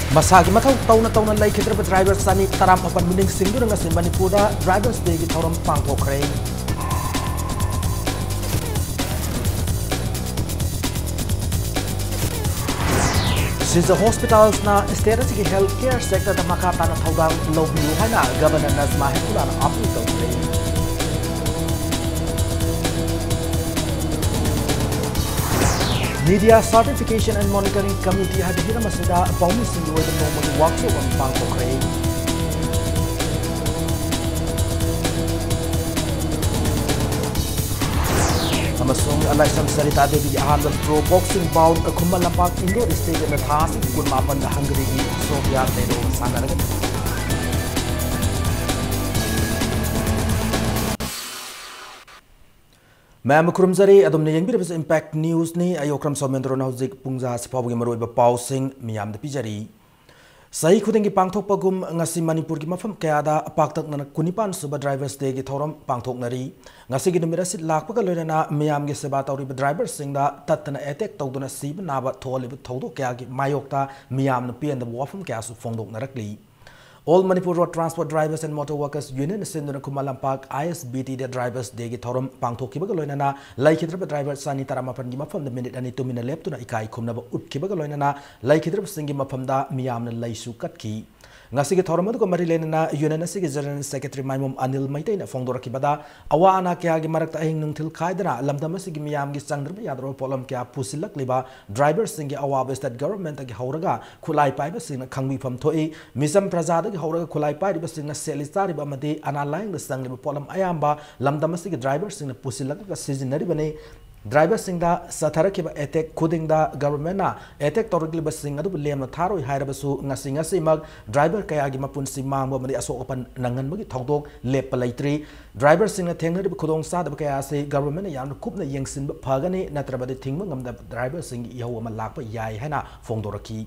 Masagi matau tauna laikhidraba driver sani taram apan mining singdura ngasi Manipura Drivers Day gi thoram pangthokre. Since the hospitals na state healthcare sector da makata na thaudang lobiu haina Governor Nazma Hepulana approve tawre. Media Certification and Monitoring Committee had hira masida paumi sindu wa normal workshop on pangthokre. Amasung Alaisam Sarita Devi Ahandal Pro Boxing Bout Kumbal Lampak Indoor Stadium at Hasi Kunmapan the Hungary Sophia Tedo Sanaragan. Ma'am Krumzari Adam Nayang Impact News ni Ayokram Somendro Nauzik Pungza Spawi Maroiba Pausing Miam the Pijari. Sahi Kudengi Pangtok Pagum Ngasi Manipur Gimafam Kayada Paktak na Kunipan Suba Drivers Day Gitoram Pangtok Nari Ngasi Gidumirasit Lakpakalena Miam Gisabata Riba Drivers Sing da Tatana Etek Toduna Sib Naba Tolib Todo Kayagi Mayokta Miam Napi and the Wafam Kasu Fondok Narakli. All Manipur Road Transport Drivers and Motor Workers Union Sinduna Kumalampak ISBT the Drivers Day Gitoram Pangtok Kibagaloina Laikidra Drivers Sani Taramapan Gimafam the minute and 2 minute left to Ikai Kumnaba Utkibagaloina Laikidra Singimafamda Miam Laisu Katki. Ngasigi Thoramadu Marilena Union General Secretary Maimum Anil Maitena Fondora Kibada Awana Kiagi Marakta Nuntil Kaidana Lamdamasigi Miam Gisandra Yadro Polam Kia Pusilak Liba Drivers Singi Awabes that government Horaga Kulai Piper Sing Kangmi from Toi Misam Prazada Horaga Kulai Piper Sing Selistari Bamade analying the Sang Polam Ayamba Lamdamasigi drivers in the Pusilak season Neribane Drivers sing da Satarakiba Etek Kuding da government na Etek Torgli Sing Adu Lem Taro Hirabasu Nasinga Simag Driver Kayagi Mapun Simang Madi Aso open Nangan Magi Togdog Lepalaitri Drivers sing a Tenga Kudong Sada Kayase government Yan Kupna Yangsin Pagani Natrabadi Tingmangam the drivers sing Yahoma Lapa Yai Hana Fondoraki.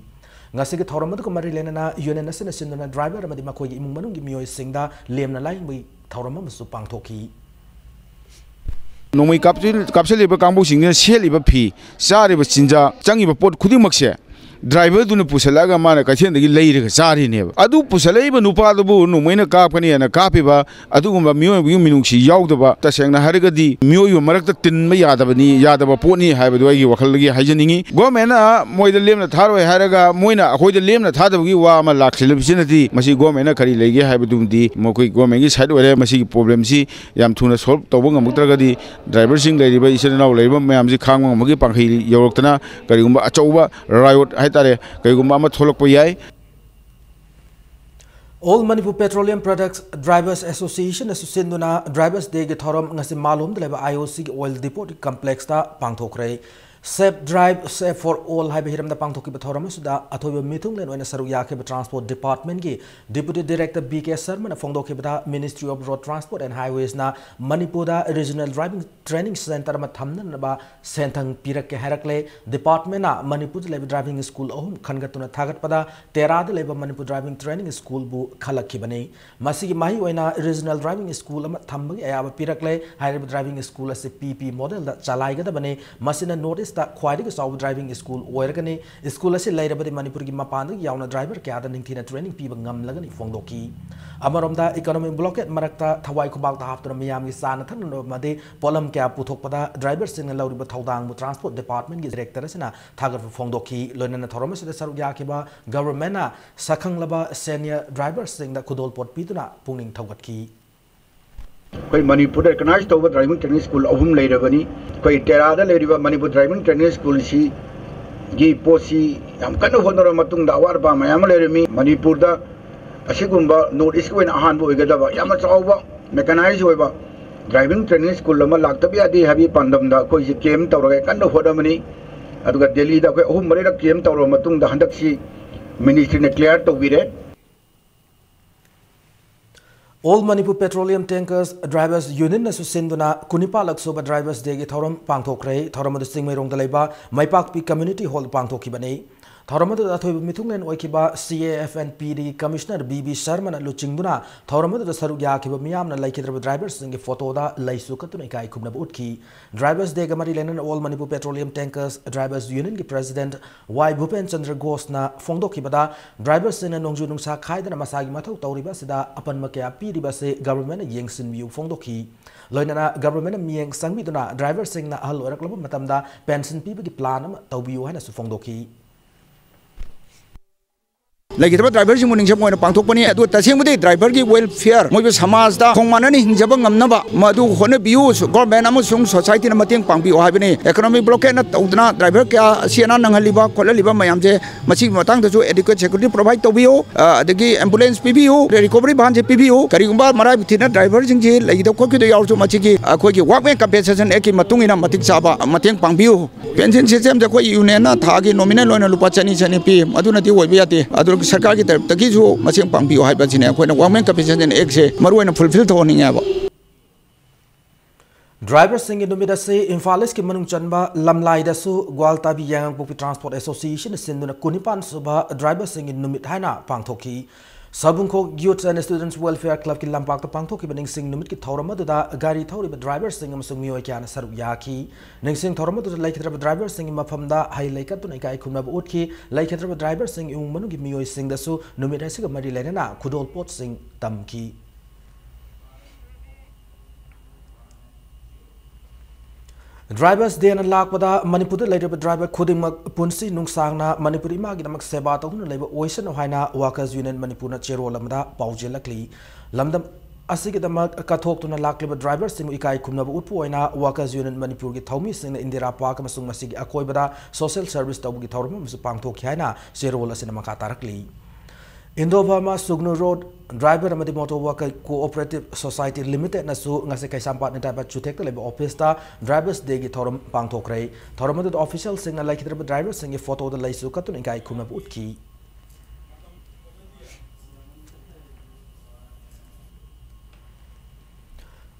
Ngasigi Thoramadu Marilena Union National Driver Madimako Imungi Mio Singda Lem Line with Thoramam Supang Toki. Nomai kapsel kambu singnya sel iba pi sari ba cinja changi ba pot khudi makse driver dun pusalaga mana kachen dagi leire sari ne adu pusalai ba nupa du nomaina kapani ana kapiba adu gumba mio minungsi yaudaba tasengna harigadi mio yu marakta tinma yadabani yadaba poni haibadu ai wakhalgi haijaningi gomena moida lemna tharo haraga moina akoida lemna thadabagi wa ma laksilibsinati masi gomena kari lege haibadumdi mokoi gomengi side wale masi problem si yam thuna solve tobo ngamuktragadi driver sing leiba isena leiba mayam si khangma magi panghi yoroktana kari gumba achauba riot All Manipur Petroleum Products Drivers Association Association Drivers Day Githoram Ngasi Malum Leba IOC Oil Depot Complex ta Pangthokre Safe Drive Safe for All Hiram the Pangthoki Bathoram Suda Atoyo Mitung Len Saruyake Transport Department Gi Deputy Director BK Sharma Fongdoki Ministry of Road Transport and Highways na Manipura Regional Driving Training Center Mathamna Naba Sentang Pirake Harakle Department na Manipur Level Driving School Ohum Kangatuna Thagat Pada Terada Level Manipur Driving Training School Bu Kalakibane Masigi Mahi Wena Regional Driving School Thambagi Ayaba Pirakle High Driving School as a PP model that Chalaiga Bane Masina notice that quite a driving school Oirgani school as a later by the Manipur Mapanda Yauna driver gathering training people Gamlagani Fondoki Amaromda economic blockade Marakta Tawai Kubak after Miami Sanatan Made Polam Kia Putopada drivers in a load but Taudang Transport Department directors and a Tagar Fondoki Lona Thomas the Saruyakiba government Sakang Laba senior drivers sing the Kudol Port Pituna Puning Tawaki. Manipur recognized over driving training school of whom later Bani, quite Terada lady Manipur driving training school she gave Posi, I'm kind of honor Matung the Warba, Mayama Manipur da Ashigumba, no is going a handbook Yamacha mechanized over driving training school Lama Laktabia de Happy Pandam da Kosi came to a kind of Hodamani, at the Delhi the home Marina came to Matung the Handaksi ministry declared to be read. All Manipur Petroleum Tankers Drivers Union Sinduna Kunipa Laksoba Drivers Day Thoram Pangthokre Thoram the Singmay Rong Daleba Maipak Community Hall Pangthokibane Thauramadu Athoy Mithungen Oikiba CAFNPD Commissioner BB Sharman Luchingduna, Thauramadu Saruya Kiba Miamna Laikidra drivers in the photo da Laisukatunika Kumnabutki, Drivers de Gamari Lenan All Manipu Petroleum Tankers, Drivers Union President Y Bhupen Chandra Gosna, Fondo Kibada, Drivers in Nongjunung Sakai and Masagi Mato Tauribasida, upon Makia Pidibase, Government Yangsin View Fondoki. Loinana Government Miang Sangviduna, Drivers sing na Halo Club Matamda, Pension People Plan, Taubu and Sufondoki. Like the driver in morning Japan Pantopani, at the same day, driver give welfare, Moby Samazda, Homanani, Jabangam Nava, Madu, Honabius, Gorban Amusung, Society and Mating Pampi, Habini, economic blockade at Udna, driver, Siena Nangaliba, Kolaliba, Mayamje, Machi Matang to educate security provide Tobio, the ambulance PBO, the recovery band PBO, Karimba, Marabitina, drivers in jail, like the Koki, also Machiki, a quick walkway compensation, Eki Matungina, Matik Saba, Mating Pambio, pension system, the Koi Unena, Tagi, nominal on Lupachani, Sanipi, Maduna Diviati, सरकार की तरफ तक जो मसीह पंपी हो है बचने कोई ना गवर्नमेंट कैपेसिटी ने एक से मरुए ना फुलफिल तो नहीं है वो ड्राइवर सिंह नुमिदा से इंफालिस के मनुंग चंबा लमलाई दसु ग्वालता भी यांग पुपी ट्रांसपोर्ट एसोसिएशन सिंधुना कुनिपान सुबह ड्राइवर सिंह नुमित है ना पांगथोकी सबुंखो youth and students welfare club की लंपाक पांगथोकी बनिंग सिंह नुमित की थौरमदुदा गाड़ी थौरिबा ड्राइवर सिंह अमसुंग मियोय क्याना सरुक याकी निंगसिंग थौरमदुदा लाइखिद्रबा ड्राइवर सिंह मफमदा हाई लाइकतुना इकाई खुमनब उठकी लाइखिद्रबा ड्राइवर सिंह इउंग मनुगी मियोय सिंह दसु नुमित हसिग मरि लेना खुदोल पोट सिंह तमकी Drivers Day and Lakpada, Manipur later driver Kudimak Punsi Nungsangna, Manipuri Magidamak Sebato, Labor Ocean Ohana, Workers Union Manipuna Chero Lamda, Paujelakli, Lamdam Asikidamak Katok to Nalakliba drivers, Simukai Kunabu Upuina, Workers Union Manipur Gitomis in the Indira Park, Masung Masigi Akoibada, Social Service Tobu Gitorum, Supangto Kiana, Cherola Cinemakatarakli. Indo-Burma Sugnu Road Driver Amadi Motor Worker Cooperative Society Limited Nasu ngase kai sampat nita ba chutek le office ta drivers de gi thorum pangthokrai thorum the official sing na like drivers sing photo the laisu katun ngai khumna utki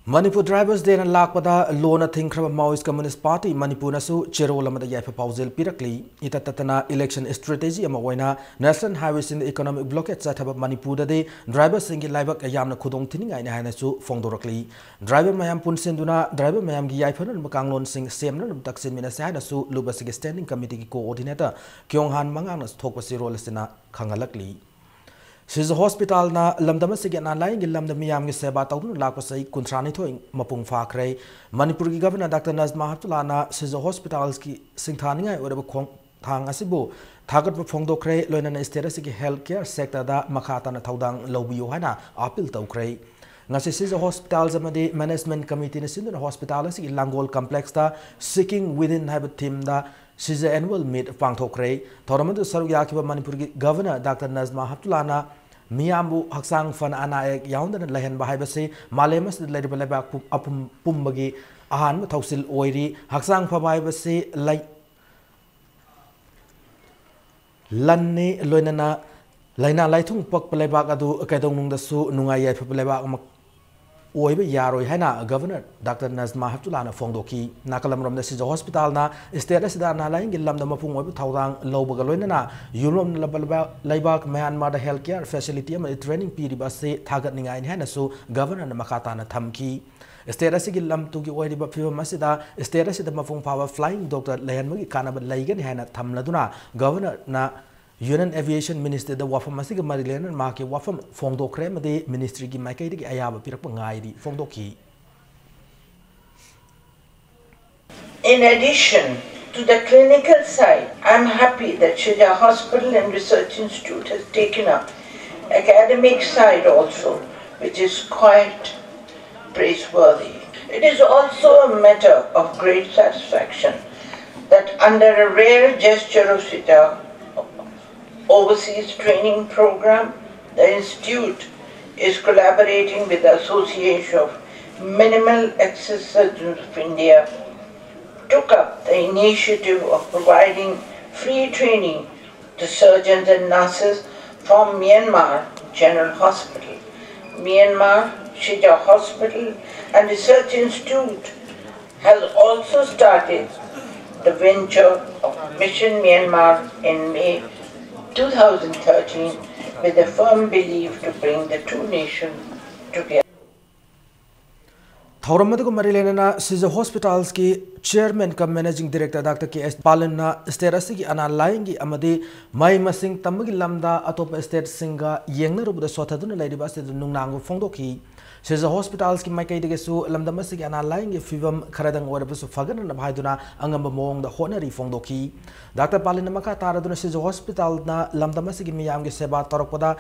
Manipur Drivers Day and Lakpada Lona Thinkraba Maoist Communist Party Manipur Nasu Cherolamada Yaifa Pausel Pirakli Itatatana election strategy Amawana National Highways in the economic blockade Sataba Manipur Day Drivers Singi Laibak Ayamna Kudong Tininga in Hanasu Fongdorakli Driver Mayam Punsenduna Driver Mayam Giaipan and Makanglon Sing Semna Taksin Minasanasu Lubasig Standing Committee Coordinator Kyonghan Manganas Tokpasiro Lesina Kangalakli Siza Hospital na lamdama sige na lain gi lamda miyam gi seba tawdun lakpa sai kuntrani thoi mapung fakrai Manipur gi Governor Dr. Nazma Heptullah na Siza Hospitals ki singthani ngai oraba khong thang asibu thagat ba phongdokrai loina state asigi healthcare sector da makhata na thaudang lobiyo hana appeal tawkrai ngasi Siza Hospitals amadi management committee na sinduna hospital asigi Langol complex da seeking within habit team da Siza annual meet pangthokrai thoramadu saruk yakiba Manipur gi Governor Dr. Nazma Heptullah na Miyambu Haksang Fan Anaek Yaundan Lahan Bahibasi, Malemas Ladibala Apum Pumbagi, Ahan Tausil Oiri, Haksang Pabibasi, like Lanni Loinana, Laina Laitung Pok Palebagadu, Kadong the Su, Nungaya Palebag Oibe Yaro Hana, Governor Dr. Nazma Heptullah Fondoki, Nakalam Ram the Siza Hospital na, Esteresida Nalang, Lam the Mapung Taudang, Lobagaloina, Yurum Laibak, Myanmar healthcare facility, training Piribase, Tagat Ninga in Hanasu, Governor Makatana Tamki. Esteresig Lam to give away Pio Masida, Esteresid Mafung Power Flying Dr. Layanmagi Kanaba Lagan Hana Tamladuna, Governor na. Union Aviation Minister the Wafam Masiga Marilan and Maki Wafam Fondo Krem de Ministry gi Makai Ayaba Pirapangai Fondoki. In addition to the clinical side, I am happy that Shija Hospital and Research Institute has taken up academic side also, which is quite praiseworthy. It is also a matter of great satisfaction that under a rare gesture of Shija Overseas Training Program, the Institute is collaborating with the Association of Minimal Access Surgeons of India, took up the initiative of providing free training to surgeons and nurses from Myanmar General Hospital. Myanmar Shija Hospital and Research Institute has also started the venture of Mission Myanmar in May 2013 with a firm belief to bring the two nations together. Thauramadu Marilena Siza Hospitals ki Chairman cum Managing Director Dr. K.S. Palina Sterasi ki ana laingi amadi mai masing tamagi lamda atop state singa yengna rubuda sotaduna laidiba se nungnangu fongdoki Siza Hospitals ki mai kaidege su lamda masigi ana laingi fivum kharadang warabusu fagana na bhaiduna angamba mong da honari fongdoki Dr. Palina maka taraduna Siza Hospital na lamda masigi miyam ki seba torokpada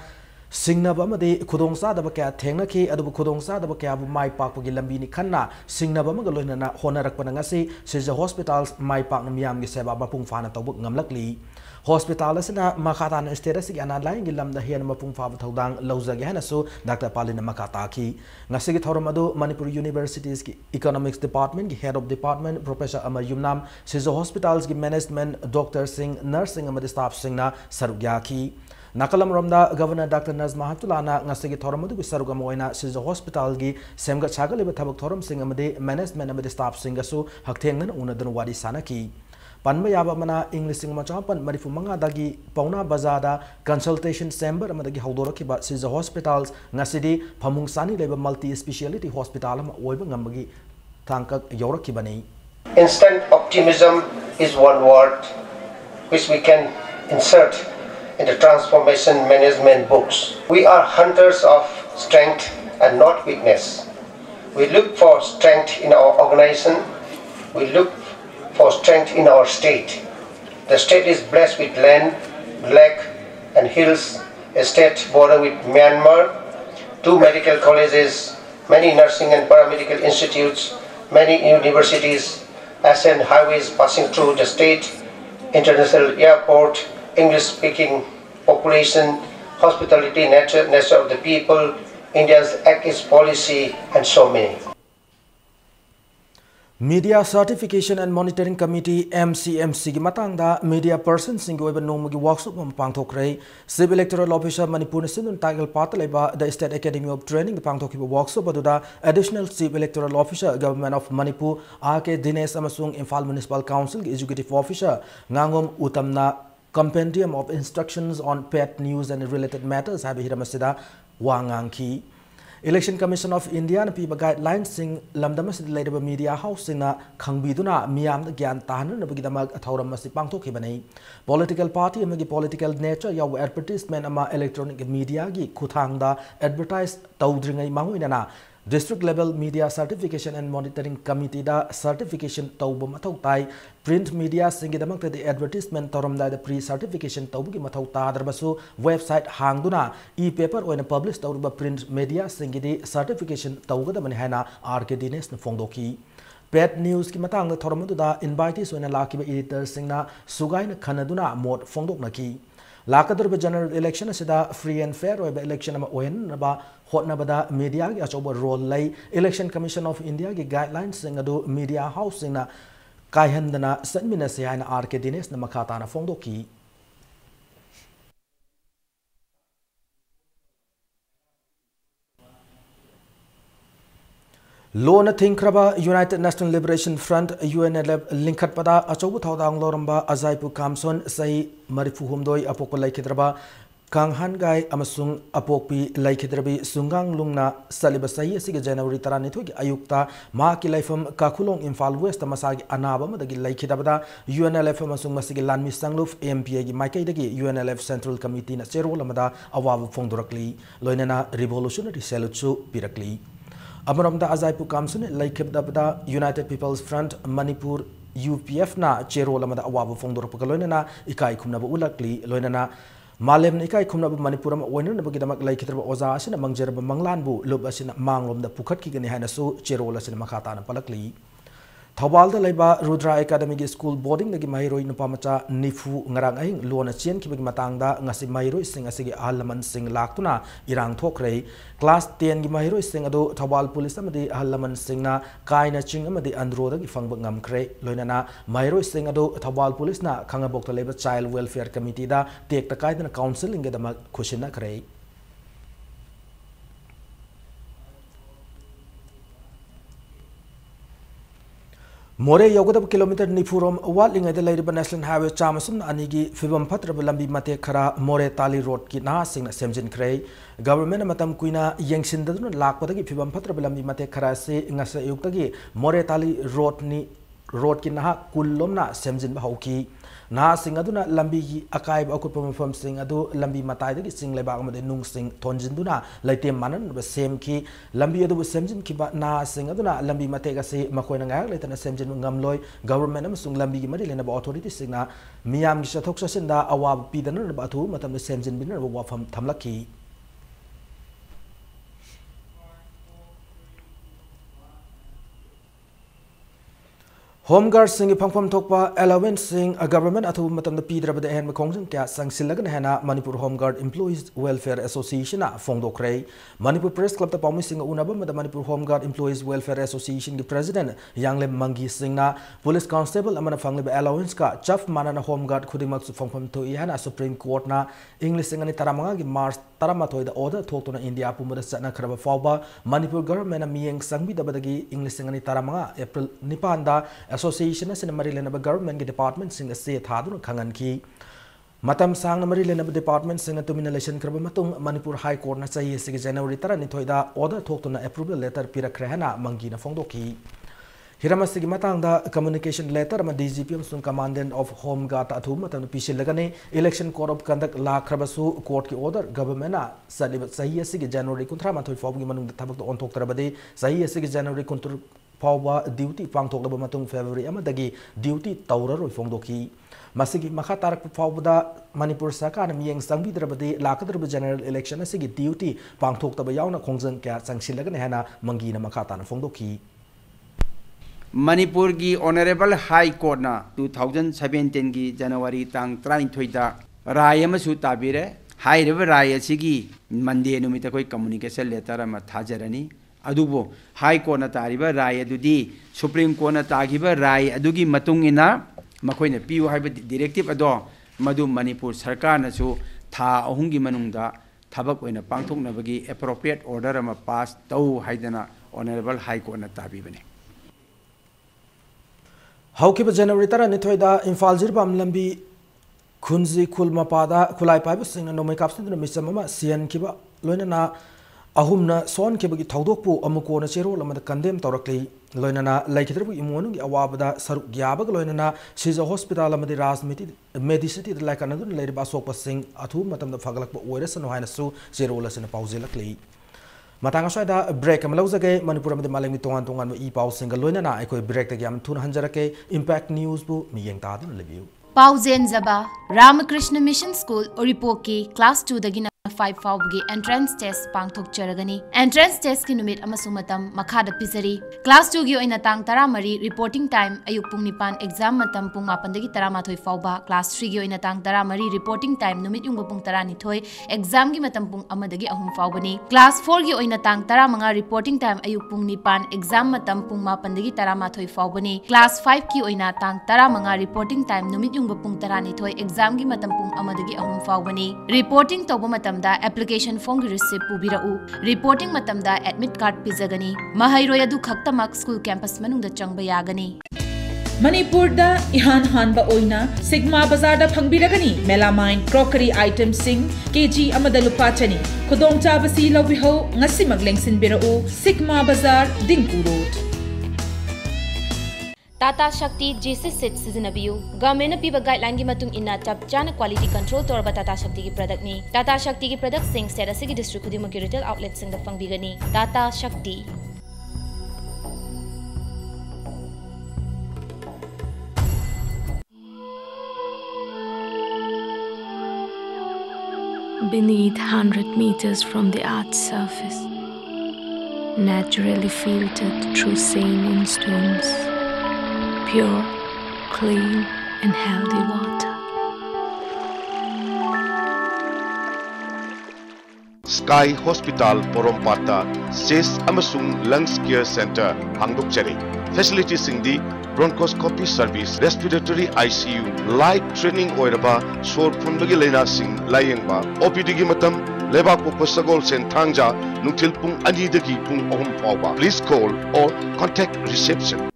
Singnaba amadi khudongsa daba kya thengna ki adubu khudongsa daba kya bu mai pak pagi lambi ni khanna singnaba amaga loinana honarakpana ngasi Siza Hospitals mai pak namyam gi seba mapung fana tawbuk ngamlakli Hospital asina makatan sterasi ana lain gi lamda hian mapung fa thodang lawjage hana su Dr. Palina makata ki ngasi gi thoramadu Manipur University's ki Economics Department ki Head of Department Professor Amar Yumnam Siza Hospitals ki Management Dr. Singh Nursing amadi staff singna sarugya ki Nakalam Ramda Governor Dr. Nazma Hatulana Ngasigi Thoramadu Sarugamoina Siza Hospital gi Semga Chagali Tabak Thoram Singh Amadi Management Amadi Staff Singasu Haktengan Unadan Wadi Sanaki Panma Yaba Mana English Sing Machapan Marifu Manga Dagi Pauna Bazada Consultation Chamber Amadagi Haudoraki Ba Siza Hospitals Ngasidi Pamung Sani Leba Multi Speciality Hospital Oiba Ngambagi Tankak Yoraki Bani Instant optimism is one word which we can insert in the transformation management books. We are hunters of strength and not weakness. We look for strength in our organization. We look for strength in our state. The state is blessed with land, lake and hills, a state border with Myanmar, 2 medical colleges, many nursing and paramedical institutes, many universities, ASEAN highways passing through the state, international airport, English-speaking population, hospitality, nature of the people, India's ACIS policy, and so many. Media Certification and Monitoring Committee MCMC ki matangda media person singo iba nomagi workshop pangthokre Civil Electoral Officer Manipur Sinun Title Pataleba the State Academy of Training pangthokiba workshop aduda Additional Chief Electoral Officer Government of Manipur RK Dinesh amasung Imphal Municipal Council Executive Officer Ngangom Utamna Compendium of Instructions on Pet News and Related Matters habi hiramasida wangangki Election Commission of India piba guidelines sing lamdamasid laidaba media house singna khangbiduna miyam gyan tahana nabagidamag athoram masi pangthokibani political party amagi political nature yaw advertisement ama electronic media gi khuthangda advertise tawdringai manguinana District Level Media Certification and Monitoring Committee da certification tawba mathau tai print media singidamakta the advertisement toramda the pre-certification tawbugi mathau tadrabasu website hangduna e-paper oina publish tawruba print media singidi certification tawgadamani hana RK Dinesh na fongdoki Pet News ki matang da thoramadu da invitees oina lakiba editors singna sugaina khanaduna mod fongdoknaki Lakadarba general election asida free and fair oiba election ama ohen naba hotnabada media gi achoba role lay Election Commission of India gi guidelines singadu media house singna kaihandana sanmina se haina RK Dinesh na makata na fongdoki Lona Thinkraba United National Liberation Front UNLF Linkat Pada Achobu Thaudang Loramba Azaipu Kamson Sahi Marifu Humdoi Apoko Laikidraba Kanghan Gai Amasung Apokpi Laikidrabi Sungang Lungna Saliba Sahi Siga January Taranithu Ayukta Maki Laifam Kakulong Imphal West Masagi Anaba Madagi Laikidabada UNLF Amasung Masigi Lanmi Sangluf AMPA gi Maikai Dagi UNLF Central Committee na Chero Lamada Awabu Fongdurakli Loinana Revolutionary Salute Pirakli Amaramda Azaipu Kamsun Laikibdabda United People's Front Manipur UPF na Chero Lamada Awabu Fongdurapaka Loinana Ikai Kumnaba Ulakli Loinana Malem Ikai Kumnaba Manipuram Oinen Bagidamak Laikitra Oza Asina Mangjerba Manglanbu Lub Asina Manglom the Pukatki Hanasu Chero Lasin Makata Palakli Thawalda Laiba Rudra Academy School Boarding Nagi Mahiro Nupamacha Nifu Ngarang Ahing Luana Chien Kibig Matangda Ngasi Mahiro Sing Asigi Alaman Sing Laktuna Irang Thokre Class 10 gi Mahiro Sing Ado Thawal Police Amadi Alaman Singna Kaina Ching Amadi Androda gi Fangbak Ngamkre Loinana Mahiro Sing Ado Thawal Police na Khangabok Laiba Child Welfare Committee da Tek Takaidana Council Ingedama Kushina Kre more यौगदब kilometre निफुरोम वाटलिंगैदा लैरिबा national highway चामसुम अनिगी फिबम फत्रब लंबी मते खरा मोरे ताली road की ना सिंगना सेमजिनख्रे government मतम कुइना यंगसिनदुना लाकपदगी फिबम फत्रब लंबी मते खरा से ngasa युक्तगी मोरे ताली रोड की ना कुल्लोमना सेमजिन हौकी ना सिंग अदुना लंबी की अकाइब अकुप मफम सिंग अदु लंबी मताइदगी सिंग लेबाग मदे नुंग सिंग थोंजिनदुना लैतेम मानन सेम की लंबी अदु सेमजिन की ना सिंग अदुना लंबी मतेगा से मकोयना गायक लेतना सेमजिन नमलोय गवर्नमेंट अमसुंग लंबी की मरि लेना अथॉरिटी सिंगना मियाम की सथोक ससिनदा अवाब पीदन अथु मतम सेमजिन बिन वाफम थमलकी होम गार्ड सिंह फंगफम थोपा अलावेंस सिंह गवर्नमेंट अथु मतम पीद्रबद एहन मखोंजन क्या संगसिलगन हेना Manipur home guard employees welfare association फोंगदोखरे मणिपुर प्रेस क्लब पाउमी सिंह उनब Manipur home guard employees welfare association की प्रेसिडेंट यांगले मंगी सिंह पुलिस कांस्टेबल अमन फंगलिब अलावेंस का चफ मानना होम गार्ड खुदिमक फंगफम थोई हेना सुप्रीम कोर्ट ना इंग्लिश सिंह अनि तरामंगा की मार्च तरामाथोइद ऑर्डर थोक्तुना इंडिया पुमद चनखरब फाउबा मणिपुर गवर्नमेंट मियेंग संगबिदबदगी इंग्लिश सिंह अनि तरामंगा अप्रैल 9 दा एसोसिएशन से मरी लेना गवर्नमेंट के डिपार्टमेंट सिंह से थादुन खंगन की मतम सांग मरी लेना डिपार्टमेंट सिंह तुमिन लेशन करब मतुंग मणिपुर हाई कोर्ट ना चाहिए से जनवरी 12 दा ऑर्डर थोक्तुना अप्रूवल लेटर पिरखरे हना मंगी ना फोंदोकी हिरमसिगी मतंगदा कम्युनिकेशन लेटर अमा डीजीपी अमसुंग कमांडेंट ऑफ होम गार्ड अथु मतम पिसिलगने इलेक्शन कोड ऑफ कंडक्ट लाखरबसु कोर्ट की ऑर्डर गवर्नमेंट ना सलिब सही असिगी जनवरी 19 फाउगी मनुंग थबक ओंथोक्तरबदे सही असिगी जनवरी 19 फाउबा ड्यूटी पांगथोकलब मतुंग फेब्रुआरी अमदगी ड्यूटी तौररोय फोंदोकी मसिगी मखा तारक फाउबदा मणिपुर सरकार मियेंग संगबिद्रबदे लाकद्रब जनरल इलेक्शन असिगी ड्यूटी पांगथोक्तब यावना खोंजन क्या संगसिलगने हेना मंगीना मखा ताना फोंदोकी मणिपुर की ऑनरेबल हाई कोर्ट ना 2017 की जनवरी तांग 23 राय अमसु ताबिरे हाइरब राय असिगी मंडे नुमित कोई कम्युनिकेशन लेटर अमा थाजरनी अदुबो हाई कोर्ट ना तारिबा राय अदुदी सुप्रीम कोर्ट ना तागिबा राय अदुगी मतुंग इना मखोइना पियु हाइबा डायरेक्टिव अदो मधु मणिपुर सरकार नसु था अहुंगी मनुंगदा थबक ओइना पांगथोकनबगी एप्रोप्रिएट ऑर्डर अमा पास तौ हाइदना ऑनरेबल हाई कोर्ट ना ताबिबने हौकिब जनवरी 12 दा इम्फाल जिरबाम लंबी खुंजी खुल मपादा खुलाई पाइब सिंह नोमै कापसिन मिसम अमा सियन किबा लोइनना अहुमना सोन किबगी थौदोकपु अमुकोना चेरोल अमद कंडेम तौरक्ली लोइनना लाइखिद्रबु इमोनुगी अवाबदा सरुक याबग लोइनना सिजा हॉस्पिटल अमदि राजमिति मेडिसिटी लाइकनदुन लेरिबा अशोक सिंह अथु मतमदा फगलकबा ओइरसनो हाइनसु चेरोल असिन पाउजेलक्ली मतंग अस्वाइदा ब्रेक अमा लौजगे मणिपुर अमदि मालेंगि तोंगान तोंगान ई पाउ सिंगल लोइनना अखोय ब्रेक तगी याम थुन हंजरके इम्पैक्ट न्यूज बु मियेंग तादुन लेबियु पाउजेन जबा रामकृष्ण मिशन स्कूल ओरिपोकी क्लास 2 दगी 5 फाउबगी एंट्रेंस टेस्ट पांगथोक चरगनी एंट्रेंस टेस्ट की नुमित अमसु मतम मखाद पिजरी क्लास 2 की ओइना तांग 13 रिपोर्टिंग टाइम अयुक पुंग निपान एग्जाम मतम पुंग 9 दगी 13 फाउबा क्लास 3 की ओइना तांग 13 रिपोर्टिंग टाइम नुमित युंग पुंग 12 एग्जाम की मतम पुंग 1 दगी 3 फाउबनी क्लास 4 की ओइना तांग 15 रिपोर्टिंग टाइम अयुक पुंग निपान एग्जाम मतम पुंग 9 दगी 13 फाउबनी क्लास 5 की ओइना तांग 15 रिपोर्टिंग टाइम नुमित युंग पुंग 12 एग्जाम की मतम पुंग 1 दगी 3 फाउबनी रिपोर्टिंग तौबा मतम दा एप्लीकेशन फॉर्म की रिसिप्ट पुबिराउ रिपोर्टिंग मतम दा एडमिट कार्ड पिजगनी महाइरोय अदु खक्तमक स्कूल कैंपस मनुंग दा चंगबा यागनी मणिपुर दा इहान हानबा ओइना सिग्मा बाजार दा फंगबिरगनी मेलामाइन क्रॉकरी आइटम सिंग केजी अमदा लुपा चनी खुदोंग चाबसी लौबिहो ngasi maglengsin birau सिग्मा बाजार दिंकू रोड टाटा शक्ति G6 सेट सिजनबियु गवर्नमेंट पीब गाइडलाइन की मतुंग इना चप चाना क्वालिटी कंट्रोल तौर टाटा शक्ति की प्रोडक्ट नि टाटा शक्ति की प्रोडक्ट सिंग सेट असिगी डिस्ट्रिक्ट खुदिम की रिटेल आउटलेट सिंग द फंगबिगनी Tata Shakti Beneath 100 meters from the Earth's surface, naturally filtered through saline stones, pure, clean and healthy water. Sky Hospital Porompata SIS Amasung Lungs Care Center Hangdokchari. Facilities singdi bronchoscopy service, respiratory ICU, light training oiraba sor phundagi leina sing layengba OPD gi matam leba pokpo sagol sen thangja nungthil pung 2 dagi pung 3 fawba. Please call or contact reception.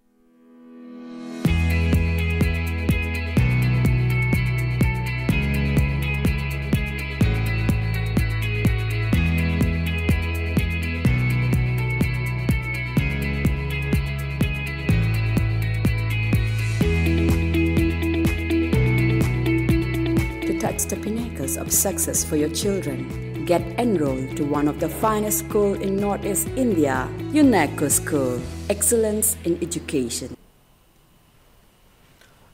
That's the pinnacles of success for your children. Get enrolled to one of the finest schools in Northeast India, UNESCO School. Excellence in Education.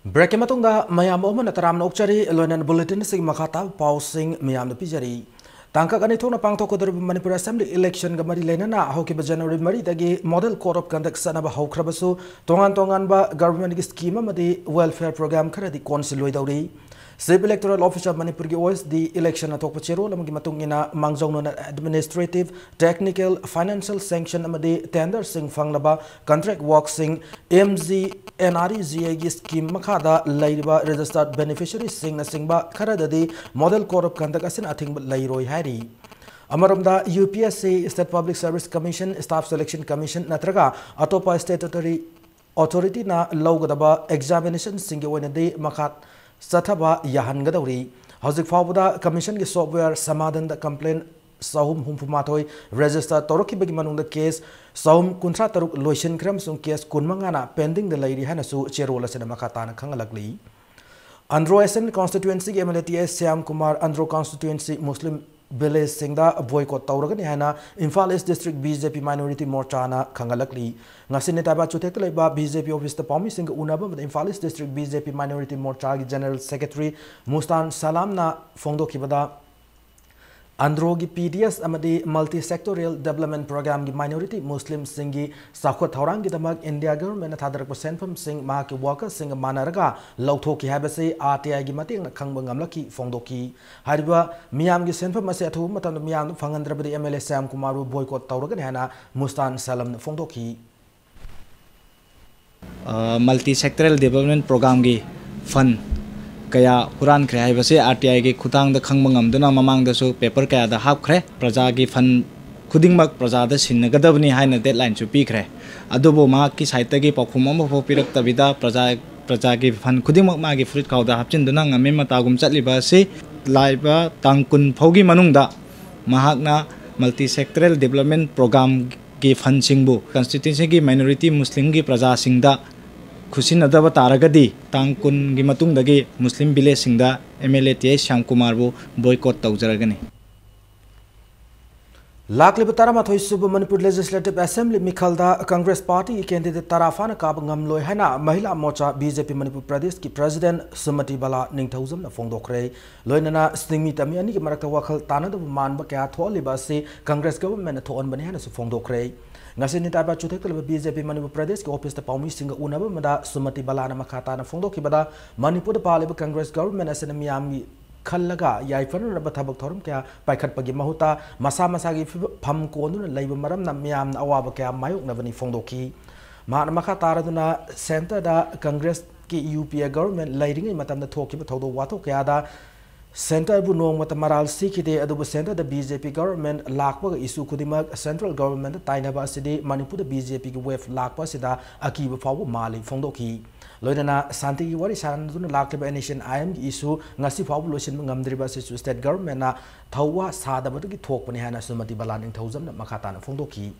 Break matungda mayam oman ataram nokchari loinan bulletin sing makata pausing mayam na pijari. Tangka kani thona pangthok ko Manipur Assembly election ga mari lenana hokiba January mari dagi model code of conduct sanaba haukhrabasu tongan ba government gi scheme amadi welfare program khara di council loidauri. Sub Electoral Office of Manipur gi OS the election atok pachero lamgi matungina mangjongno administrative, technical, financial sanction amadi tender sing fanglaba contract work sing MZ NREGA gi scheme makhada laiba registered beneficiaries sing na singba kharadadi model code of conduct asin athing lairoi hari. Amaramda UPSC State Public Service Commission Staff Selection Commission natraga atopa statutory authority na lawgadaba examination singi oinadi makhat Sathaba Yahangadori, Housing Fawda Commission ki software Samadan the complaint Sahum Humpumatoi register Toroki Begimanung the case Sahum Kuntra Taruk Loishin Kram Sung case Kunmangana pending the lady Hanasu Cherola Senamakatana Kangalagli. Andro SN constituency MLTS Siam Kumar Andro constituency Muslim Village Singda boycott Tauragani Hana Imphal East District BJP Minority Morchana Kangalakli. Ngasinetaba Chutekleba BJP Office the Pomi Sing Unaba with Imphal East District BJP Minority Morcha General Secretary Mustan Salamna Fondo Kibada Androgi PDS Amadi Multi-Sectorial Development Program Minority Muslim Singi Sakwa Taurangi Damag India Government Thadrak Percent from Sing Maki Walker Sing Manaraga Lautoki Habase RTI Gimating Kangbangam Fondoki Hariba Miam Gisenfa Masatu Matan Miam Fangandrabadi MLA Sam Kumaru boycott Tauragan Hana Mustan Salam Fondoki Multi-Sectorial Development Program Fund Kaya Quran Kray Vase RTI ki Kutang the Kangmangam Duna Mamang the so paper kaya the half cray, Prajagi fun Kudingmak Prajada Sinagadavni Hina deadline to peak cray. Adobo Maki Saitagi Pokumamo Pirak Tavida Prajagi fun Kudimak Magi fruit cow the Hapchin Dunang and Mimatagum Satlibase Laiba Tangkun Pogi Manungda Mahagna Multi-Sectorial Development Program Gi Fun Singbu Constituency Gi Minority Muslim Gi Praja Singda Kusin adaba taragadi tangkun gi matung dagi Muslim village singda MLA TS Shyam Kumar bu boycott tawjaragani. Lakli Tarama Thoisuba Manipur Legislative Assembly Mikhalda Congress Party candidate Tarafana Kab Ngamloi Hana Mahila Mocha BJP Manipur Pradesh ki President Sumati Bala Ningthauzam na Fongdokre Loinana Stingmi Tamiani ki Marakta Wakal Tanada Manba Kya Tholiba se Congress government thon bani hana su Fongdokre Ngasin Taba Chutek BJP Manipur Pradesh ki office the Paumi Singa Unaba Mada Sumati Balana Makata na Fongdoki Bada Manipur Paliba Congress government as in Miami Kalaga Yaifan Rabatabak Torum Kya Paikat Pagi Mahuta Masa Masagi Pam Konu Labor Maram Namiam Awabaka Mayuk Navani Fongdoki Mana Makataraduna Center da Congress ki UPA government lighting in Matam the Toki Todo Wato Kayada Center Bunong Matamaral Sikide Adobe Center the BJP government Lakwa issue Kudimak central government Tainaba City Manipur the BJP wave Lakwa Sida Akiba Fawu Mali Fongdoki Loidana Santi Wari Sandun Lakaba Nation IM issue Nasi Fawu Lotion Ngamdriba state government na Tawa Sadabati talk Panihana Sumati Balan in Thousand Makatana Fongdoki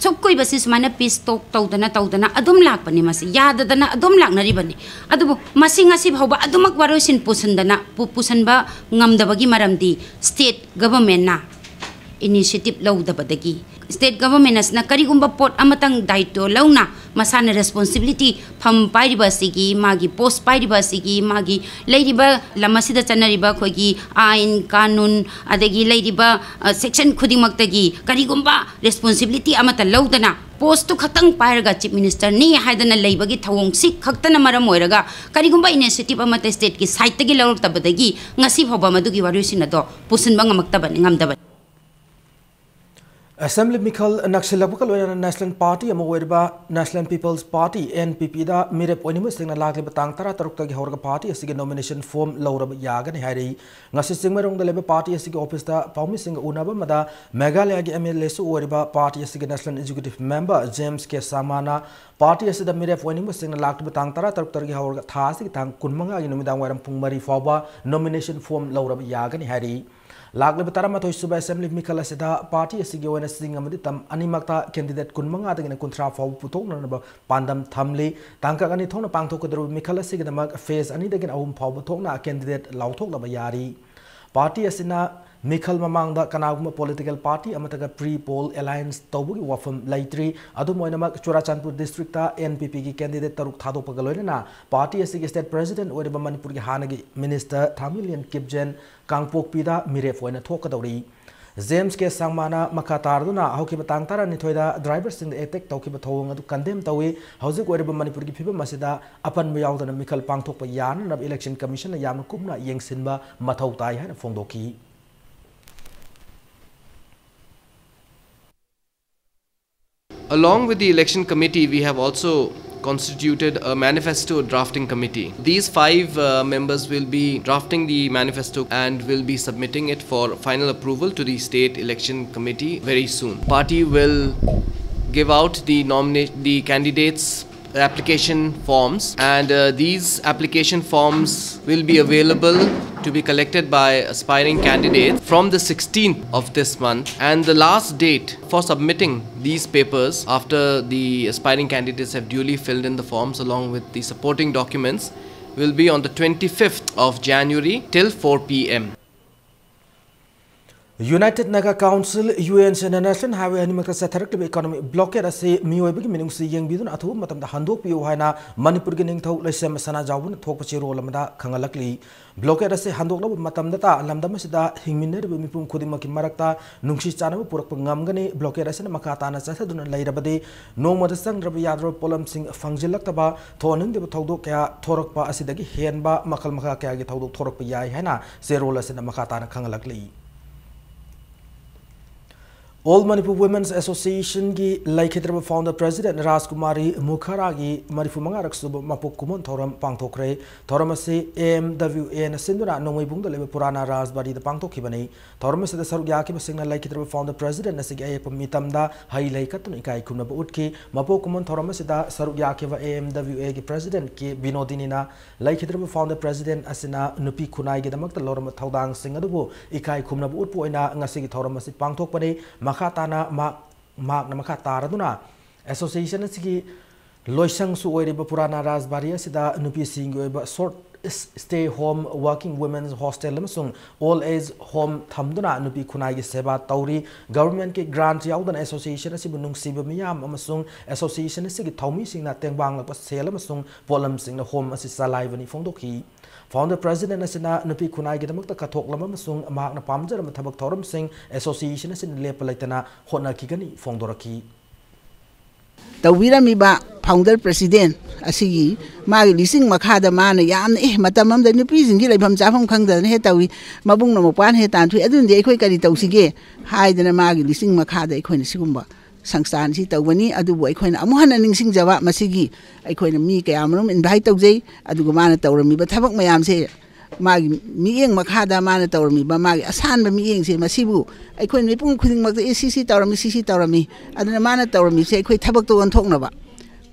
So koi basis mana peace talk taudana adum lak pani masi yada dana adum lak nari bani adu masing asib hoba adumak warosin pusandana pusanba ngamdabagi maramdi state government na initiative law dabadagi state government asna karigumba pot amatang daito launa masana responsibility pham pairiba sigi magi post pairiba sigi magi leiriba lamasida chanariba khogi ain kanun adagi leiriba section khudimaktagi karigumba responsibility amata laudana post to khatang pairaga chief minister ni haidana leibagi thawong sik khaktana maram oiraga karigumba initiative amata state ki site tagi lawrok tabadagi ngasi bhoba madugi warusin ado pusinba ngamakta ngamdaba Assembly Mikhal Nakshilabukal National Party Amaweriba National People's Party NPP da Mirep Onimus Sing Lakli Batang Tara Tarukta Horga Party as nomination form Laura Yagan Harry Nasisingmerong the Labour Party as office da Paumising Unaba Mada Megalaya MLSU Weriba Party as National Executive Member James K. Samana Party as the Mirep Onimus Sing Lakli Batang Tara Tarukta Horga Tasi Tang Kunmanga Numidang Waram Pungmari Faba nomination form Laura Yagan Harry Laglib Taramatoy Suba Assembly Mikala Seda Party Sigio and Sing Amaditam Animata candidate Kunmanga in a contra for Putona Pandam Tamli, Tankagani Tona Pangtoko Mikala Sigamak face Anidagan Aum Pavotona candidate Lautola Bayari. Party Asina Mikal Mamanga Kanaguma political party Amataga pre-poll alliance Tobugi Wafam Laitri Adumoinamak Churachandpur district NPP candidate Taruk Thado Pagaloina Party Asig state president Wediba Manipur Hanagi minister Tamilian Kipjen Kangpok Pida Mirefoina Tokadori James K. Sangmana Makatarduna Hokiba Tangtara Nitoida drivers in the attack Tokiba Tong to condemn Tawi Housing Wediba Manipur Pipa Masida Upon Muyao than Mikal Pangtopa Yan of Election Commission Yamakuma Yang Simba Matautai and Fondoki. Along with the election committee, we have also constituted a manifesto drafting committee. These 5 members will be drafting the manifesto and will be submitting it for final approval to the state election committee very soon. Party will give out the candidates application forms, and these application forms will be available to be collected by aspiring candidates from the 16th of this month, and the last date for submitting these papers after the aspiring candidates have duly filled in the forms along with the supporting documents will be on the 25th of January till 4 p.m. United Naga Council, UN International Highway Animal Satiric Economy Blockade as a Miobi Minus Yang Bidun Atu, Matam the Hando Piohana, Manipur getting to Lesem Sana Jawun, Tokachiro Lamada, Kangalakli, Blockade as a Hando Matam Data, Lamdamasida, Himiner, Mipum Kudimaki Marakta, Nungshi Chana, Purapangangani, Blockade as a Makatana Satadun and Lairabadi, no Modestan Rabiadro Polam Sing Fangilaktaba, Tonin de Todoka, Torokpa Asidagi, Henba, Makalmaka Todo Torokpa Hana, Zerolas in the Makatana Kangalakli. All Manipur Women's Association ki Laikhitraba founder president Rajkumari Mukherjee Marifu Mangarak Suba Mapukumun Thoram Pangtokre Thoramase AMWA na Sindura Nomoi Bungda Lebe Purana Rajbari the Pangtokibani Thoramase the Sarugyaki Basingna Laikhitraba founder president Nasigi Mitamda Hai Laikatun Ikai Kunaba Utki Mapukumun Thoramase da Sarugyaki AMWA ki president ki Binodinina Laikhitraba founder president Asina Nupi Kunai ki Damak the Lorama Taudang Singadubu Ikai Kumnabu Utpuina Ngasigi Thoramase Pangtokpani Makatana Mak Namakaraduna Association Siki Loisang Suwariba Purana Rasbaria Sida Nupi Singo short stay home working women's hostel Lamsung all age home Tamduna Nupi Kunai Seba Tauri government ki grant Yaudan Association Sibunung Sibamiam Amasung Association Siki Tomi Sing na Tengbang Selamasung Polam Sing the home Assisa Live Fondoki Founder President Asina Nupi Kunai Gidamakta Katok Lamasung Mark na Pamjar Matabak Toram Sing Association is in Lepalaitana Hona Kigani Fondoraki. Tawira Miba Founder President Asigi Magi Lising Makada Mana Yan Matamam the Nupis in Gilabam Jafam Kanga Hetawi Mabung Mopan Hetan to Edun de Equicari Tosige Hide the Magi Lising Makada Equin Sumba Sangstan Sitawani Adu Equin Amuhan and Sing Java Masigi Equin Mika Amrum in Baitose Adugumana Torami but Tabak Mayam say Magi Ming Makada Mana Torami Bamagi Asan Ming say Masibu Equin Nipun Queen Mak the ACC Torami Sisi Torami Adamana Torami say Quay Tabak to on Tongnaba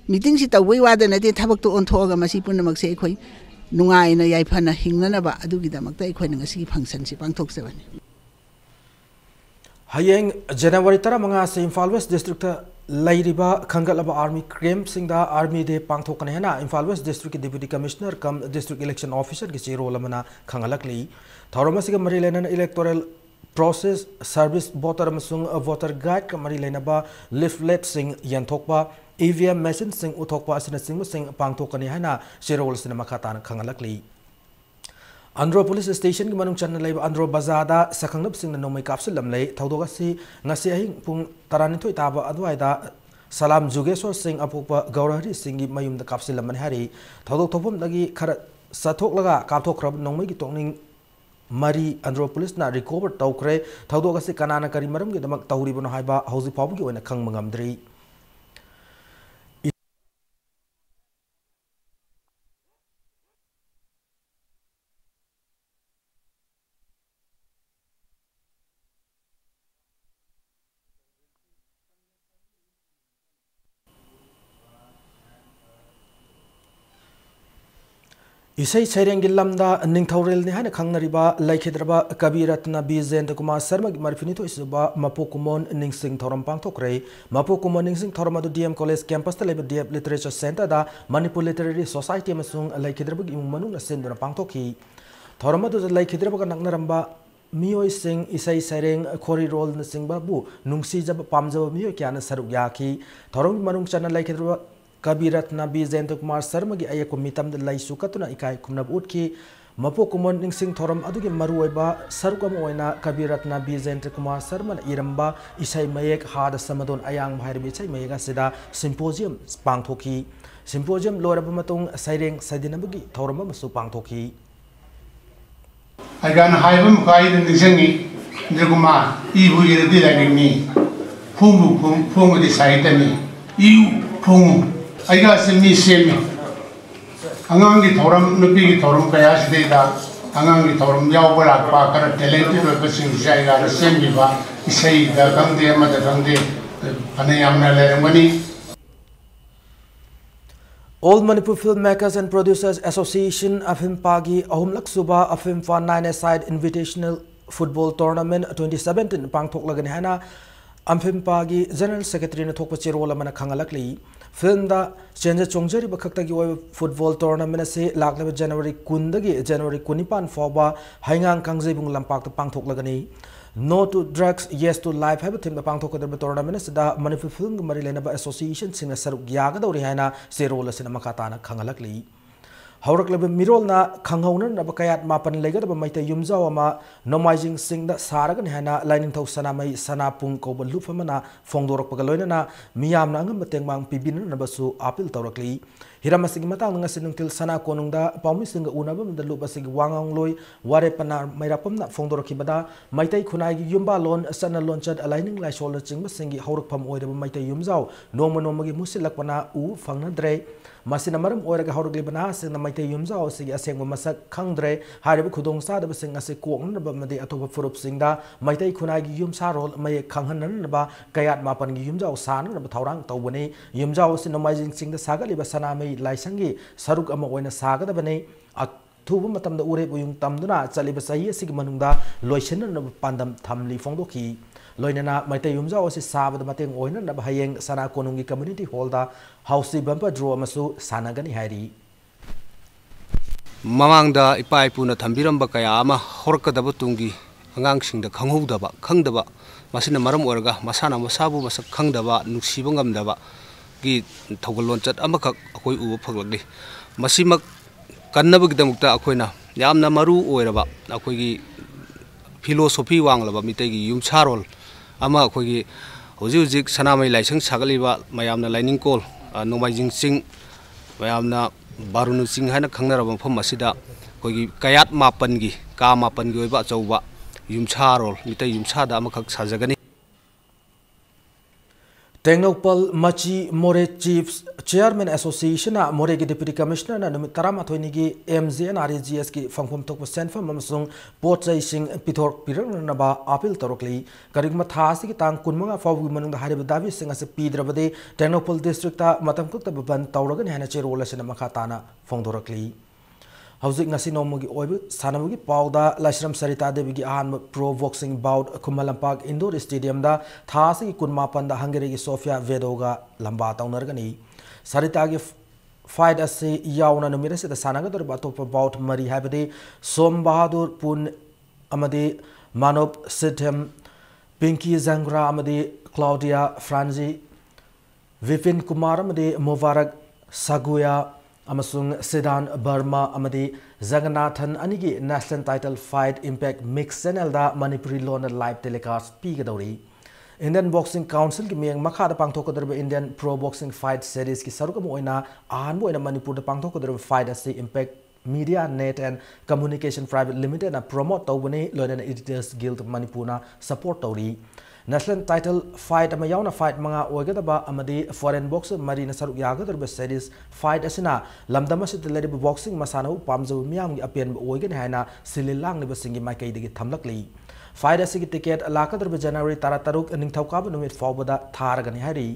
Meeting sit away rather than Tabak to on Toga Masipunamak say Quay Nunga in a Yapana Hinganaba Adugidamak Equin and a sea function Sipang Tok 7. Hayeng January Tara Manga se Imphal West District Lairiba Kangalaba Army Krem Singda Army de Pangtokanena Imphal West District Deputy Commissioner come District Election Officer Gisiro Lamana Kangalakli Tauramasiga Marilena Electoral Process Service Voter Masung Voter Guide Kamarilena Leaflet Sing Yantokpa EVM Machine Sing Utokpa Sing Sing Pangtokanena Shirol Cinemakatan Kangalakli Andhra Police Station ki manung channa laiba Andhra Bazada sakangnap singna nomai kapsul lamlei thaudogasi ngasi ahing pung 12 taba adwaida Salam Jugeshwar Singh apokpa Gaurahari Singh gi mayumda kapsul lamani hari thaudok thopom dagi khara sathok laga kapthok krab nomai gi tongning mari Andhra Police na recover tawkre thaudogasi kanana kari maram gi damak tawribono haiba hausi pawm gi oina khang mangamdri Isai Sairengil Lamda Ningtauril Nihana Kangnariba Laikhidraba Kabiratna Bizen Kumar Sarma Marfinito Isuba Mapokumon Ningsing Thoram Pangtokre Mapokumon Ningsing Thoramadu DM College Campus Talib DM Literature Center da Manipur Literary Society Masung Laikhidraba Imanu Sindra Pangtoki Thoramadu Laikhidraba Nagnaramba Mio Sing Isai Sareng Kori Roll Singba Bu Nungsi Jab Pamza Mio Kiana Saruyaki Thoram Manung Chana Laikhidraba Kabiratna Bizen Kumar Sarma gi ayako mitam de lai sukatuna ikai kumnab utki mapo kumon ningsing thoram adugi maruoiba sarukam oina Kabiratna Bizen Kumar Sarma iramba isai mayek hada samadon ayang bhairbi chai mayega sida symposium pangthoki symposium loraba matung saireng sadinabugi thoram masu pangthoki agan haibam kai de ningsingi ndruguma ibu yedi lagni fungu di saitami iu fungu Aiga semi semi, angangi thoram nupi ki thoram kaya sih dah, angangi thoram jauh berak pakar talented person saya ada semi ba, isai dah kang dia macam kang dia, ane yang nelayan mani. All Manipur Filmmakers and Producers Association Afimpagi Ahumlak Suba Afimfa 9-a-side Invitational Football Tournament 2017 Pangthok Lagan Hana Amphimpagi General Secretary na thokpa chirol amana khangalakli film da chenja chongjari bakhaktagi oi football tournament se lakleba January 10 dagi January 15 fawba haingang kangjebung lampak ta pangthok lagani No to Drugs Yes to Life have thim da pangthok da tournament se da Manipur Film mari lena association singa saruk yaga dori haina se role se makata na khangalakli Hauraklebi Mirolna Kanghona Nabakayat Mapan Lega Maita Yumzawama Nomizing Sing the Saragan Hana Lining Tau Sanamai Sanapung Koba Lufamana Fongdorok Pagaloina Miam Nangam Batengmang Pibin Nabasu Apil Taurakli Hiramasig Matang Nasinuntil Sana Konunda Paumising Unabam the Lupasig Wangong Loy Warepana Mairapam Fongdorokibada Maita Kunai Yumba Lon Sana Launchad aligning like shoulder ching Singi Haurapam Oida Maita Yumzao Nomagi Musilakwana U Fangnadre Masina maram oiraga hauragli bana sing na maite yumza o sigi aseng masak khangdre haribu khudong sa da sing ase kuong na made atopa furup sing da maite khunai gi yumsa rol mai khanghan na ba kayat mapan gi yumza o san na thaurang tawbane yumza o sin nomizing sing da sagali ba sana mai laisangi saruk ama oina saga da bane thubu matam da ure buyung tamduna chaliba sahi sigi manungda loisen na pandam thamli fongdoki Loinana Maite Yumza was Sabbath Matting Oina Nabahayang Sana Konungi Community Hall da Housey Bumper Draw Masu Sanagani Hari Mamangda Ipai Puna Tambiram Bakayama Horka Dabatungi Angangsing the Kangudaba Kangdaba Masina Maram Orga Masana Masabu Masak Kangdaba Nuksibangam Daba Gi Togolonchat Amaka Akoi Upagli Masimak Kanabak Damukta Akoina Yamna Maru Oiraba Akogi philosophy Wanglaba Mitegi Yumsarol Ama Kogi Ozik Sanamai Liceng Sagaliba Mayamna Lining Call Nomizing Sing Mayamna Barunu Sing Hana Kangarabam from Masida Kogi Kayat Mapangi Kama Pangoba Zoba Yumsarol Mita Yumsada Amakak Sajagani Tengnopal Machi More Chiefs Chairman Association More Deputy Commissioner na Tarama Toinigi MZ and RGS ki Fangpum Tok Senfam Mamsung Port Sing Pitor Pirang Naba Apil Torokli Karigma Thasi ki Tang Kunmanga for women the Harib Davi Sing as a Pidrabade Tengnopal District Matam Cook the Ban Tauragan Hanache Rolas in Makatana Fongdorokli Housing Nasinomugi Oibu Sanamugi Pauda Lashram Sarita Devigi An Pro Boxing Bout Kumalampak Indoor Stadium da Thasi Kunmapan da Hungary Sofia Vedoga Lamba Taunargani Sarita fight as a Yauna Numiris the Sanagador Batop about Mari Habade Som Bahadur Pun Amade Manop Sitem Pinky Zangra Amade Claudia Franzi Vipin Kumar Amade Movarak Saguya Amasung Sedan Burma Amadi Zaganathan Anigi National Title Fight Impact Mix Channel da Manipuri Lona live telecast Pigadori Indian Boxing Council ki miyang makada pangthokodarba Indian Pro Boxing Fight Series ki sarukam oina ahan mo ina Manipur da pangthokodarba fight as Impact Media Net and Communication Private Limited na promote tawbani Lona Editors Guild Manipur support tawri National Title Fight ama yauna fight mga oigadaba amadi foreign boxer marina saruk yagadaba series fight asina lamdama sit leriba boxing masana pamjaw miyam gi apen oigan haina sililang ni basingi maikai digi thamlakli fight asigi ticket alakadaba January 13 ningthauka numit fawbada tharagani hari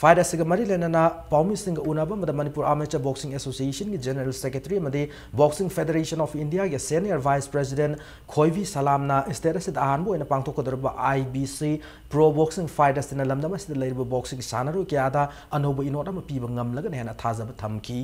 fight असिग मरी लेना पाउमी सिंह उनाबा मद Manipur amateur boxing association की general secretary मदे boxing federation of India के सीनियर वाइस प्रेसिडेंट खोइवी सलामना स्टेट असिद अहानबो इन पांगथोकदरबा IBC प्रो बॉक्सिंग फाइट असिना लमदम असिद लेरिबा बॉक्सिंग सानरो क्यादा अनोब इनोट अम पीब ngamlagan hena thajaba thamki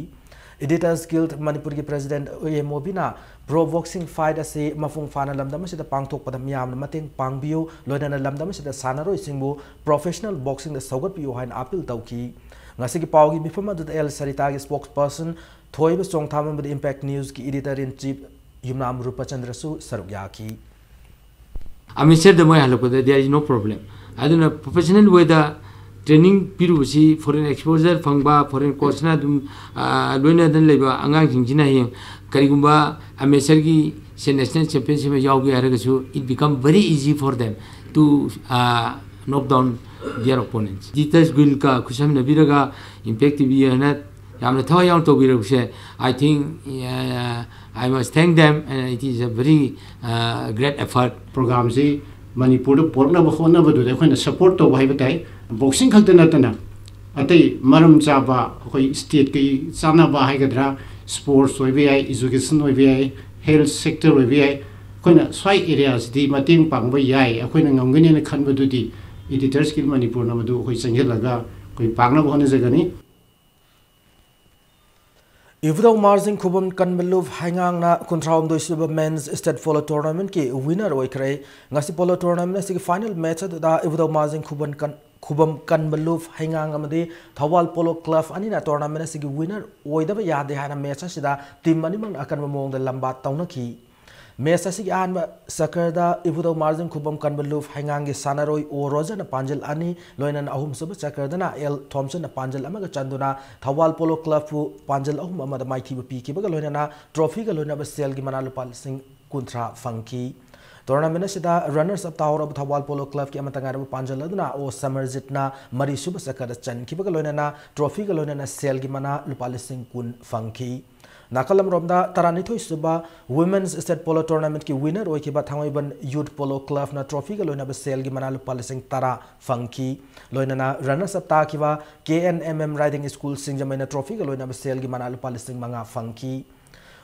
Editors Guild Manipur ki President Mobina pro boxing fight ase mafung fana lamdam asida pangthok pada miyam mateng pangbiu loidana lamdam asida sanaroi singbu professional boxing da saugat piu hain appeal tauki ngasi ki pawgi mifama du El Sarita ki spokesperson thoiba songtham with Impact News ki editor in chief Yumnam Rupachandra su sarugyaki Amateur the moy halokoda there is no problem aduna professional way da training pirusi foreign exposure fangba foreign coach na dum loina dan leba angang jingjina hing karigumba amateur ki se national championship mein yaoge haraga it become very easy for them to knock down their opponents Editors Guild ka khusam nabiraga Impact TV na yamna thawa yaw to biruse I think I must thank them and it is a very great effort program si Manipur porna bahona badu de khona support to bhai batai boxing khakta natana atai maram chaba khoi state ki chana ba haigadra sports oi bi education oi bi health sector oi bi khona swai areas di mating pangba yai akhoi na ngamgani na khanba du di Editors Guild Manipur na madu khoi changhel laga khoi pangna bahona jagani Ivdo Marzing Kubum Kanbeluv Hangang na Kuntraum Doisuba Men's State Polo Tournament ki winner oikre ngasi polo tournament si final match da Ivdo Marzing Kubum Kanbeluv Hangang amade Thawal Polo Club ani na tournament si winner oidaba yade hana match sida team manimang akan mamong da lamba tauna ki match si an sakar da Ivdo Marzing Kubum Kanbeluv Hangang gi sanaroi o Roger na Panjal ani loinan ahum sub sakar da na L Thompson na Panjal amaga chanduna Thawal Polo Club fu Panjal ahum amada maithi pi ki baga loinana trophy ga loina ba sel gi manalu pal sing kuntra funky tournament sida runners up tower of Thawal Polo Club ki amatangar Panjal aduna o Samarjit na mari sub sakar chan ki baga loinana trophy ga loinana sel gi mana lupal sing kun funky Nakalam Romda Taranithoi Suba Women's State Polo Tournament ki winner oikiba Thangaiban Youth Polo Club na trophy ga loina ba sel gi manalu palising tara funky loina na runners up ta kiwa KNMM Riding School Singjamai na trophy ga loina ba sel gi manalu palising manga funky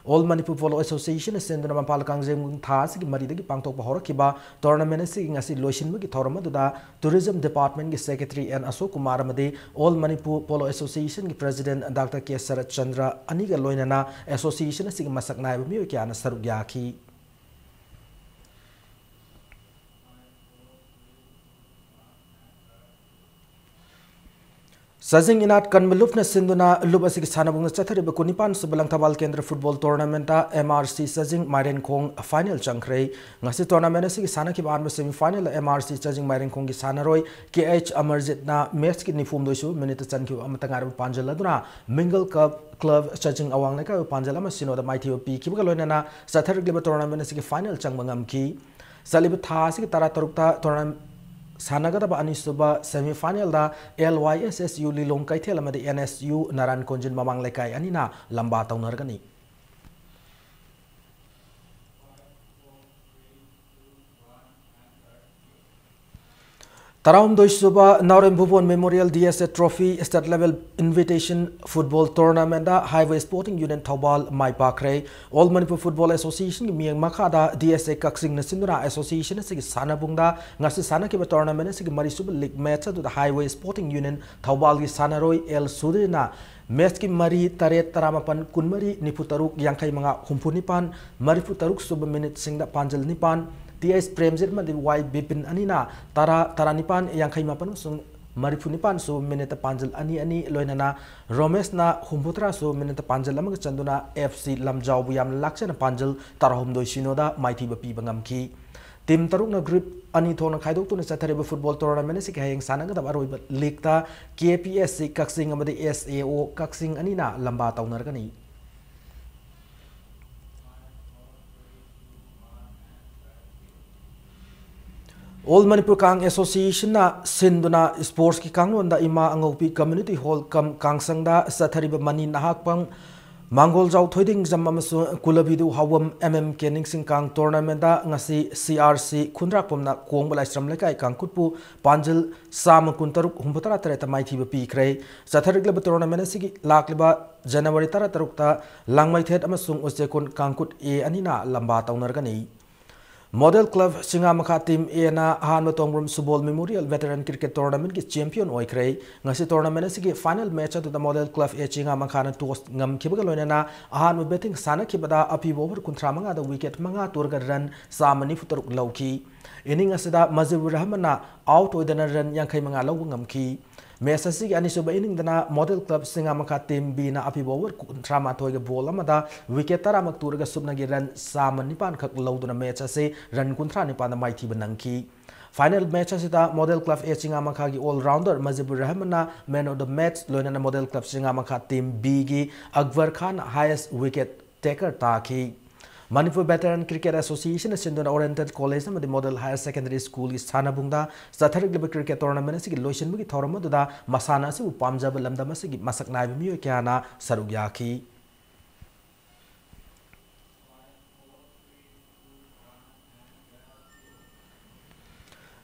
All Manipur Polo Association senduna mampal kangjeng thas gi mari dagi pangtok bahora kiba tournament si ngasi loishin gi thorama duda tourism department gi secretary and Ashok Kumar amade All Manipur Polo Association gi president Dr. K. Sarat Chandra aniga loinana association si masak nai mi kyana sarugyaki Sajing inat Kanbeluv na sinduna lubasig sanabung na chathari ba kunipan sa Balang Thawal Kendra Football Tournament MRC Sajing Mairen Kong final changkrei ngasi tournament na sige sana ki baan ba semi final MRC Sajing Mairen Kong gi sanaroi KH Amarjit na match ki nifum doisu minute chan ki amatangar Panjal aduna Mingle Cup Club Sajing awang na ka Panjal ama sino da mighty pi ki ba loina na chathari gliba tournament na sige final changbangam ki salib tha sige tara tarukta tournament Sanagadaba Anisuba semi-final da LYSSU Lilong Kaithel amadi NSU Naran Konjin Mamang Lekai anina lamba taunargani Tarawam Doisuba Naurem Bhuvon Memorial DSA Trophy State Level Invitation Football Tournament da Highway Sporting Union Thawal Mai Pakre All Manipur Football Association Miang Makada DSA Kaksing Nasindura Association Sig Sanabungda ngasi sana ki tournament sig Marisuba League match to the Highway Sporting Union Thawal gi Sanaroi El Sudina match ki mari taret taramapan kunmari niputaruk yangkai mga humpunipan mariputaruk sub minute singda Panjal nipan TS Premzit madi Y Bipin anina taranipan yangkai mapan sung marifunipan so minute Panjal ani loinana Romesh na humputra so minute Panjal amag chanduna FC Lamjau buyam laksa na Panjal tarahum doi sinoda mighty bapi bangamki Tim taruk na group ani thona khaidok tu na chathariba football tournament si kaheng sanang da aroi league ta KPSC Kaksing amadi SAO Kaksing anina lamba taunargani All Manipur Kang Association na sinduna sports ki kangnon da ima angopi community hall kam kangsang da sathariba mani nahak pang Mangol Jau Thoiding Jam amasung Kulabidu Hawam MM Kening Singkang Tournament da ngasi CRC Khundrak Pomna Kong Balai Stram Lekai Kangkutpu Panjil Sam Kuntaruk Humpatara Tereta Mighty P. Cray Sataric Leba Tournament Sigi Lakliba January Taratarukta Langmai Ted amasung Usekun Kangkut E Anina Lamba Taunargani Model Club Singamaka Team Ena Hanma Tongrum Subol Memorial Veteran Cricket Tournament ki champion oikray ngasi tournament sigi final match to the Model Club e Singamaka na toast ngam kibagaloina Hanma betting sana kibada api over kuntra manga da wicket manga turga run samani futaruk lauki inning asida Mazibur Rahmana out oidana run yankai manga law ngamki Mesasi ani suba inning dana Model Club Singamaka Team B na api over trama toiga bola mada wicket taramak turga subna gi run saman nipan khak lawduna match ase run kuntra nipan mighty banangki final match asida Model Club A Singamaka gi all rounder Mazibur Rahmana man of the match loina Model Club Singamaka Team B gi Akbar Khan highest wicket taker taki Manipur Veteran Cricket Association Sindona Oriented College and the Model Higher Secondary School is Sanabunda, Sataric Libre Cricket Tournament, Lotion Mugi Toramuda, Masana, Pamjab Lamdamasi, Masak Nabi Muyakana, Sarugaki.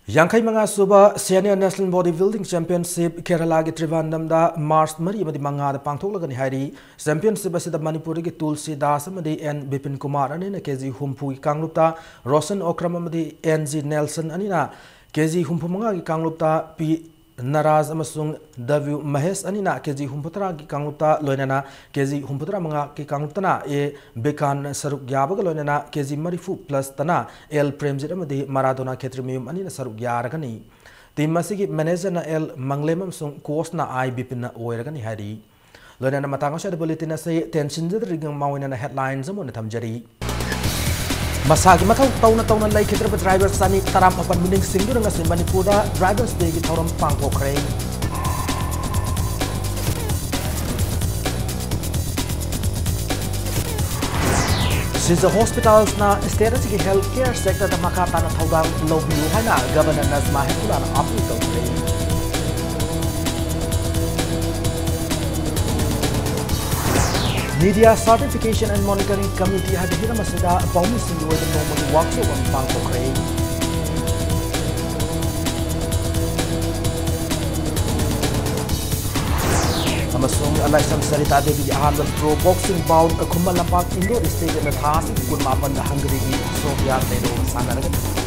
Yankai Manga Suba Senior National Bodybuilding Championship Kerala Trivandam da Mars Mari Madi Manga the Pangtolagan Hari Championship Asida Manipuri Tulsi Dasamadi and Bipin Kumar Anina Kezi Humpu Kanglupta Rosen Okramamadi NG Nelson Anina Kezi Humpumanga Kanglupta P Naraz Amasung Davu Mahes Anina Kezi Humputra Kanglupta Loinana Kezi Humputra Manga Kangluptana E Bekan Saruk Yabaga Loinana Kezi Marifu plus Tana El Premjamadi Maradona Ketrimium Anina Saruk Yaragani Team Masigi Manager na El Manglemam Sung Kosna I Bipina Oiragani Hari Loinana Matangasha the bulletin say tension the ring Mawin and headlines among the Tamjari Masagi Matau Tauna Lake Driver Sani Taram of a meaning single as in Manipura, Drivers Day Toram Panko Crane. Since the hospitals na strategic healthcare sector the Makata Taudang Low Hana, Governor Nazma Hetulan Africa Crane. Media Certification and Monitoring Committee had hira masida promising the normal workshop on Bangkok Crane. Amasung Alaisam Sarita Devi Ahan Pro Boxing Bound a Kumbalapak Indoor Stadium at Hasi Kunmapan the Hungary Soviet Sanaragan.